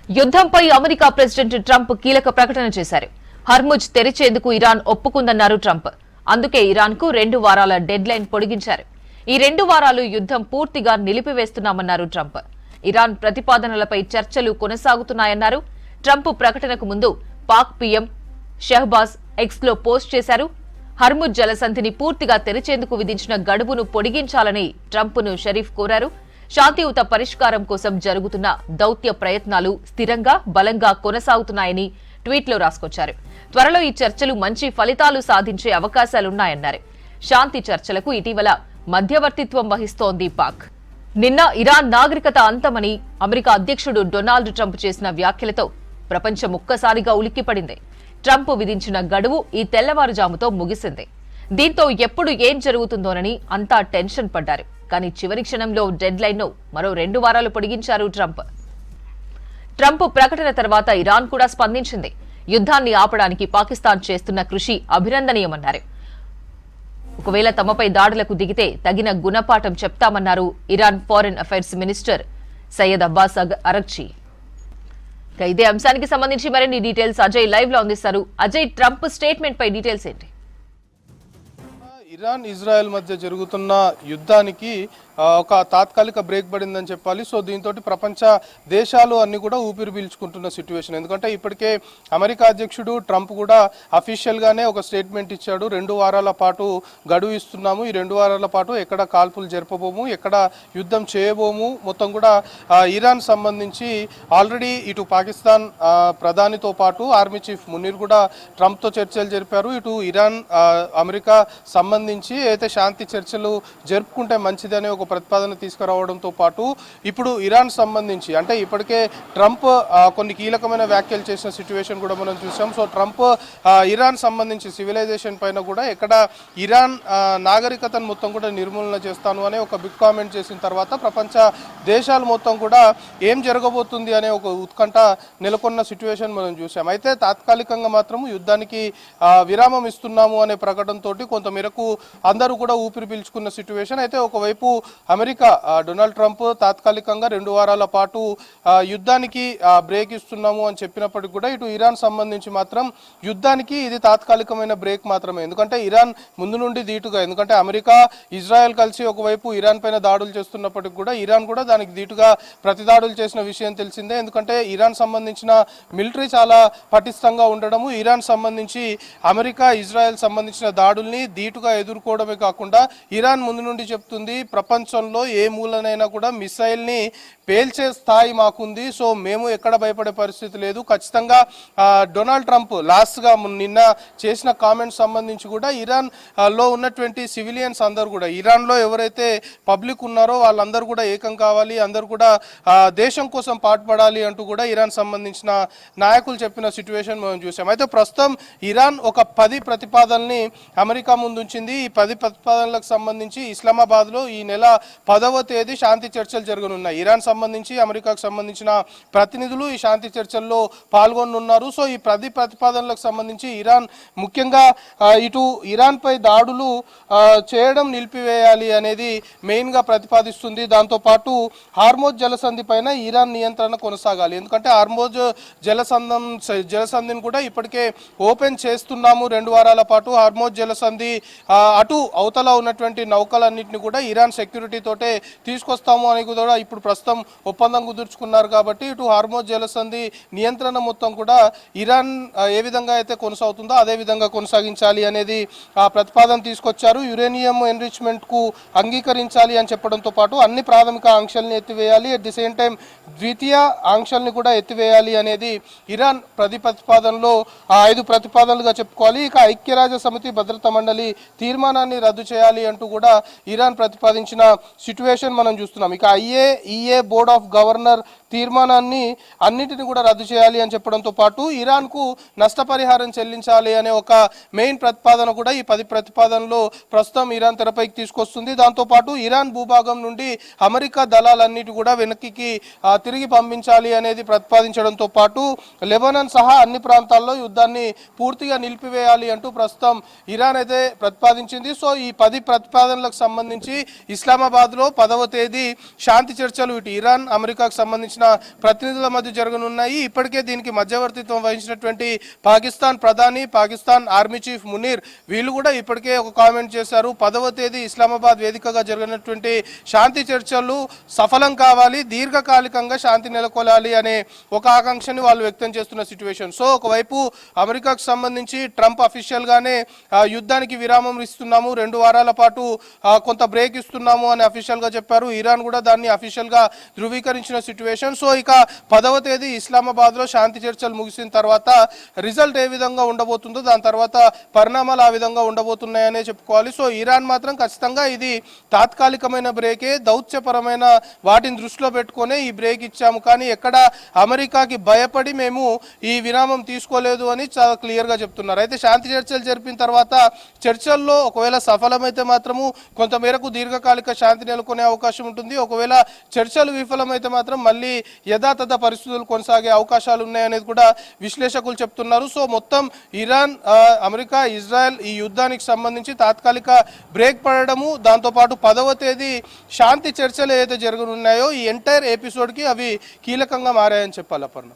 యుద్ధంపై America president Trump కీలక ప్రకటన చేశారు. హర్ముజ్ తెరిచేందుకు ఇరాన్ ఒప్పుకుందన్నారు ట్రంప్. అందుకే ఇరాన్కు 2 వారాల డెడ్ లైన్ పొడిగించారు. ఈ 2 వారాలు యుద్ధం పూర్తిగా నిలిపివేస్తున్నామన్నారు ట్రంప్. ఇరాన్ ప్రతిపాదనలపై చర్చలు కొనసాగుతున్నాయన్నారు. ట్రంప్ ప్రకటనకు ముందు పాక్ పీఎం షహబాజ్ ఎక్స్లో పోస్ట్ చేశారు. హర్ముజ్ జలసంధిని పూర్తిగా తెరిచేందుకు విధించిన గడువును పొడిగించాలని ట్రంప్ను షరీఫ్ కోరారు. శాంతియుత పరిష్కారం కోసం జరుగుతున్న దౌత్య ప్రయత్నాలు స్థిరంగా బలంగా కొనసాగుతున్నాయని ట్వీట్లో రాసుకొచ్చారు. త్వరలో ఈ చర్చలు మంచి ఫలితాలు సాధించే అవకాశాలున్నాయన్నారు. శాంతి చర్చలకు ఇటీవల మధ్యవర్తిత్వం వహిస్తోంది పాక్. నిన్న ఇరాన్ నాగరికత అంతమని అమెరికా అధ్యక్షుడు డొనాల్డ్ ట్రంప్ చేసిన వ్యాఖ్యలతో ప్రపంచం ఒక్కసారిగా ఉలిక్కిపడింది. ట్రంప్ విధించిన గడువు ఈ తెల్లవారుజాముతో ముగిసింది. దీంతో ఎప్పుడు ఏం జరుగుతుందోనని అంతా టెన్షన్ పడ్డారు. కానీ చివరి క్షణంలో డెడ్ లైన్ ను మరో 2 వారాలు పొడిగించారు ట్రంప్. ట్రంప్ ప్రకటన తర్వాత ఇరాన్ కూడా స్పందించింది. యుద్ధాన్ని ఆపడానికి పాకిస్తాన్ చేస్తున్న కృషి అభినందనీయమన్నారు. ఒకవేళ తమపై దాడులకు దిగితే తగిన గుణపాఠం చెప్తామన్నారు Iran foreign affairs minister Seyed Abbas Araghchi. ఇదే అంశానికి సంబంధించి మరిన్ని డీటెయిల్స్ అజయ్ లైవ్ లో అందిస్తారు. అజయ్, ట్రంప్ స్టేట్మెంట్ పై డీటెయిల్స్ ఏంటి? ఇరాన్ ఇజ్రాయెల్ మధ్య జరుగుతున్న యుద్ధానికి ఒక తాత్కాలిక బ్రేక్ పడిందని చెప్పాలి. సో దీంతో ప్రపంచ దేశాలు అన్ని కూడా ఊపిరి పీల్చుకుంటున్న సిచ్యువేషన్. ఎందుకంటే ఇప్పటికే అమెరికా అధ్యక్షుడు ట్రంప్ కూడా అఫీషియల్గానే ఒక స్టేట్మెంట్ ఇచ్చాడు. 2 వారాల పాటు గడువు ఇస్తున్నాము, ఈ 2 వారాల పాటు ఎక్కడ కాల్పులు జరపబోము, ఎక్కడ యుద్ధం చేయబోము. మొత్తం కూడా ఇరాన్ సంబంధించి ఆల్రెడీ ఇటు పాకిస్తాన్ ప్రధానితో పాటు ఆర్మీ చీఫ్ మునీర్ కూడా ట్రంప్తో చర్చలు జరిపారు. ఇటు ఇరాన్ అమెరికా సంబంధించి అయితే శాంతి చర్చలు జరుపుకుంటే మంచిదనే ఒక ప్రతిపాదన తీసుకురావడంతో పాటు ఇప్పుడు ఇరాన్ సంబంధించి అంటే ఇప్పటికే ట్రంప్ కొన్ని కీలకమైన వ్యాఖ్యలు చేసిన సిచ్యువేషన్ కూడా మనం చూసాం. సో ట్రంప్ ఇరాన్ సంబంధించి సివిలైజేషన్ పైన కూడా ఎక్కడ ఇరాన్ నాగరికతను మొత్తం కూడా నిర్మూలన చేస్తాను అనే ఒక బిగ్ కామెంట్ చేసిన తర్వాత ప్రపంచ దేశాలు మొత్తం కూడా ఏం జరగబోతుంది అనే ఒక ఉత్కంఠ నెలకొన్న సిచ్యువేషన్ మనం చూసాం. అయితే తాత్కాలికంగా మాత్రం యుద్ధానికి విరామం ఇస్తున్నాము అనే ప్రకటనతో కొంతమేరకు అందరూ కూడా ఊపిరి పీల్చుకున్న సిచ్యువేషన్. అయితే ఒకవైపు అమెరికా డొనాల్డ్ ట్రంప్ తాత్కాలికంగా 2 వారాల పాటు యుద్ధానికి బ్రేక్ ఇస్తున్నాము అని చెప్పినప్పటికీ కూడా ఇటు ఇరాన్ సంబంధించి మాత్రం యుద్ధానికి ఇది తాత్కాలికమైన బ్రేక్ మాత్రమే. ఎందుకంటే ఇరాన్ ముందు నుండి ధీటుగా, ఎందుకంటే అమెరికా ఇజ్రాయెల్ కలిసి ఒకవైపు ఇరాన్ పైన దాడులు చేస్తున్నప్పటికీ కూడా ఇరాన్ కూడా దానికి ధీటుగా ప్రతిదాడులు చేసిన విషయం తెలిసిందే. ఎందుకంటే ఇరాన్ సంబంధించిన మిలిటరీ చాలా పటిష్టంగా ఉండడము, ఇరాన్ సంబంధించి అమెరికా ఇజ్రాయెల్ సంబంధించిన దాడుల్ని ధీటుగా ఎదుర్కోవడమే కాకుండా ఇరాన్ ముందు నుండి చెప్తుంది ప్రపంచంలో ఏ మూలనైనా కూడా మిసైల్ని పేల్చే స్థాయి మాకుంది. సో మేము ఎక్కడ భయపడే పరిస్థితి లేదు. ఖచ్చితంగా డొనాల్డ్ ట్రంప్ లాస్ట్గా నిన్న చేసిన కామెంట్స్ సంబంధించి కూడా ఇరాన్ లో ఉన్నటువంటి సివిలియన్స్ అందరూ కూడా, ఇరాన్లో ఎవరైతే పబ్లిక్ ఉన్నారో వాళ్ళందరూ కూడా ఏకం కావాలి, అందరూ కూడా దేశం కోసం పాటుపడాలి అంటూ కూడా ఇరాన్ సంబంధించిన నాయకులు చెప్పిన సిచ్యువేషన్ మనం చూసాం. అయితే ప్రస్తుతం ఇరాన్ ఒక 10 ప్రతిపాదనల్ని అమెరికా ముందు ఉంచింది. ఈ 10 ప్రతిపాదనలకు సంబంధించి ఇస్లామాబాద్లో ఈ నెల 10వ తేదీ శాంతి చర్చలు జరగనున్నాయి. ఇరాన్ సంబంధించి అమెరికాకు సంబంధించిన ప్రతినిధులు ఈ శాంతి చర్చల్లో పాల్గొనున్నారు. సో ఈ 10 ప్రతిపాదనలకు సంబంధించి ఇరాన్ ముఖ్యంగా ఇటు ఇరాన్పై దాడులు చేయడం నిలిపివేయాలి అనేది మెయిన్గా ప్రతిపాదిస్తుంది. దాంతోపాటు హార్మోజ్ జలసంధి పైన ఇరాన్ నియంత్రణ కొనసాగాలి. ఎందుకంటే హార్మోజ్ జలసంధిని కూడా ఇప్పటికే ఓపెన్ చేస్తున్నాము 2 వారాల పాటు. హార్మోజ్ జలసంధి అటు అవతల ఉన్నటువంటి నౌకలన్నింటినీ కూడా ఇరాన్ సెక్యూరిటీ తోటే తీసుకొస్తాము అని కూడా ఇప్పుడు ప్రస్తుతం ఒప్పందం కుదుర్చుకున్నారు. కాబట్టి ఇటు హార్మోజ్ జలసంధి నియంత్రణ మొత్తం కూడా ఇరాన్ ఏ విధంగా అయితే కొనసాగుతుందో అదే విధంగా కొనసాగించాలి అనేది ప్రతిపాదన తీసుకొచ్చారు. యురేనియం ఎన్రిచ్మెంట్ కు అంగీకరించాలి అని చెప్పడంతో పాటు అన్ని ప్రాథమిక ఆంక్షల్ని ఎత్తివేయాలి, అట్ ది సేమ్ టైం ద్వితీయ ఆంక్షల్ని కూడా ఎత్తివేయాలి అనేది ఇరాన్ ప్రతిపాదనలో 5 ప్రతిపాదనలుగా చెప్పుకోవాలి. ఇక ఐక్యరాజ్య సమితి భద్రతా మండలి తీర్మానాన్ని రద్దు చేయాలి అంటూ కూడా ఇరాన్ ప్రతిపాదించిన సిచ్యువేషన్ మనం చూస్తున్నాం. ఇక IAEA బోర్డ్ ఆఫ్ గవర్నర్ తీర్మానాన్ని అన్నిటిని కూడా రద్దు చేయాలి అని చెప్పడంతో పాటు ఇరాన్కు నష్టపరిహారం చెల్లించాలి అనే ఒక మెయిన్ ప్రతిపాదన కూడా ఈ 10 ప్రతిపాదనలో ప్రస్తుతం ఇరాన్ తెరపైకి తీసుకొస్తుంది. దాంతోపాటు ఇరాన్ భూభాగం నుండి అమెరికా దళాలన్నిటి కూడా వెనక్కి తిరిగి పంపించాలి అనేది ప్రతిపాదించడంతో పాటు లెబనాన్ సహా అన్ని ప్రాంతాల్లో యుద్ధాన్ని పూర్తిగా నిలిపివేయాలి అంటూ ప్రస్తుతం ఇరాన్ అయితే ప్రతిపాదించింది. సో ఈ 10 ప్రతిపాదనలకు సంబంధించి ఇస్లామాబాద్లో 10వ తేదీ శాంతి చర్చలు ఇటు ఇరాన్ అమెరికాకు సంబంధించిన సంబంధించిన ప్రతినిధుల మధ్య జరగనున్నాయి. ఇప్పటికే దీనికి మధ్యవర్తిత్వం వహించినటువంటి పాకిస్తాన్ ప్రధాని, పాకిస్తాన్ ఆర్మీ చీఫ్ మునీర్ వీళ్ళు కూడా ఇప్పటికే ఒక కామెంట్ చేశారు. 10వ తేదీ ఇస్లామాబాద్ వేదికగా జరిగినటువంటి శాంతి చర్చలు సఫలం కావాలి, దీర్ఘకాలికంగా శాంతి నెలకొలాలి అనే ఒక ఆకాంక్షని వాళ్ళు వ్యక్తం చేస్తున్న సిచ్యువేషన్. సో ఒకవైపు అమెరికాకు సంబంధించి ట్రంప్ అఫీషియల్ గానే యుద్ధానికి విరామం ఇస్తున్నాము, 2 వారాల పాటు కొంత బ్రేక్ ఇస్తున్నాము అని అఫీషియల్ గా చెప్పారు. ఇరాన్ కూడా దాన్ని అఫీషియల్ గా ధృవీకరించిన సిచ్యువేషన్. సో ఇక 10వ తేదీ ఇస్లామాబాద్ లో శాంతి చర్చలు ముగిసిన తర్వాత రిజల్ట్ ఏ విధంగా ఉండబోతుందో, దాని తర్వాత పరిణామాలు ఆ విధంగా ఉండబోతున్నాయనే చెప్పుకోవాలి. సో ఇరాన్ మాత్రం ఖచ్చితంగా ఇది తాత్కాలికమైన బ్రేకే, దౌత్యపరమైన వాటిని దృష్టిలో పెట్టుకునే ఈ బ్రేక్ ఇచ్చాము, కానీ ఎక్కడ అమెరికాకి భయపడి మేము ఈ విరామం తీసుకోలేదు అని చాలా క్లియర్ గా చెప్తున్నారు. అయితే శాంతి చర్చలు జరిపిన తర్వాత చర్చల్లో ఒకవేళ సఫలమైతే మాత్రము కొంతమేరకు దీర్ఘకాలిక శాంతి నెలకొనే అవకాశం ఉంటుంది. ఒకవేళ చర్చలు విఫలమైతే మాత్రం మళ్ళీ యథాతథ పరిస్థితులు కొనసాగే అవకాశాలు ఉన్నాయనేది కూడా విశ్లేషకులు చెప్తున్నారు. సో మొత్తం ఇరాన్, అమెరికా, ఇజ్రాయెల్ ఈ యుద్ధానికి సంబంధించి తాత్కాలిక బ్రేక్ పడడము, దాంతోపాటు 10వ తేదీ శాంతి చర్చలు ఏదైతే జరగనున్నాయో ఈ ఎంటైర్ ఎపిసోడ్కి అవి కీలకంగా మారాయని చెప్పాలి. అపర్ణ.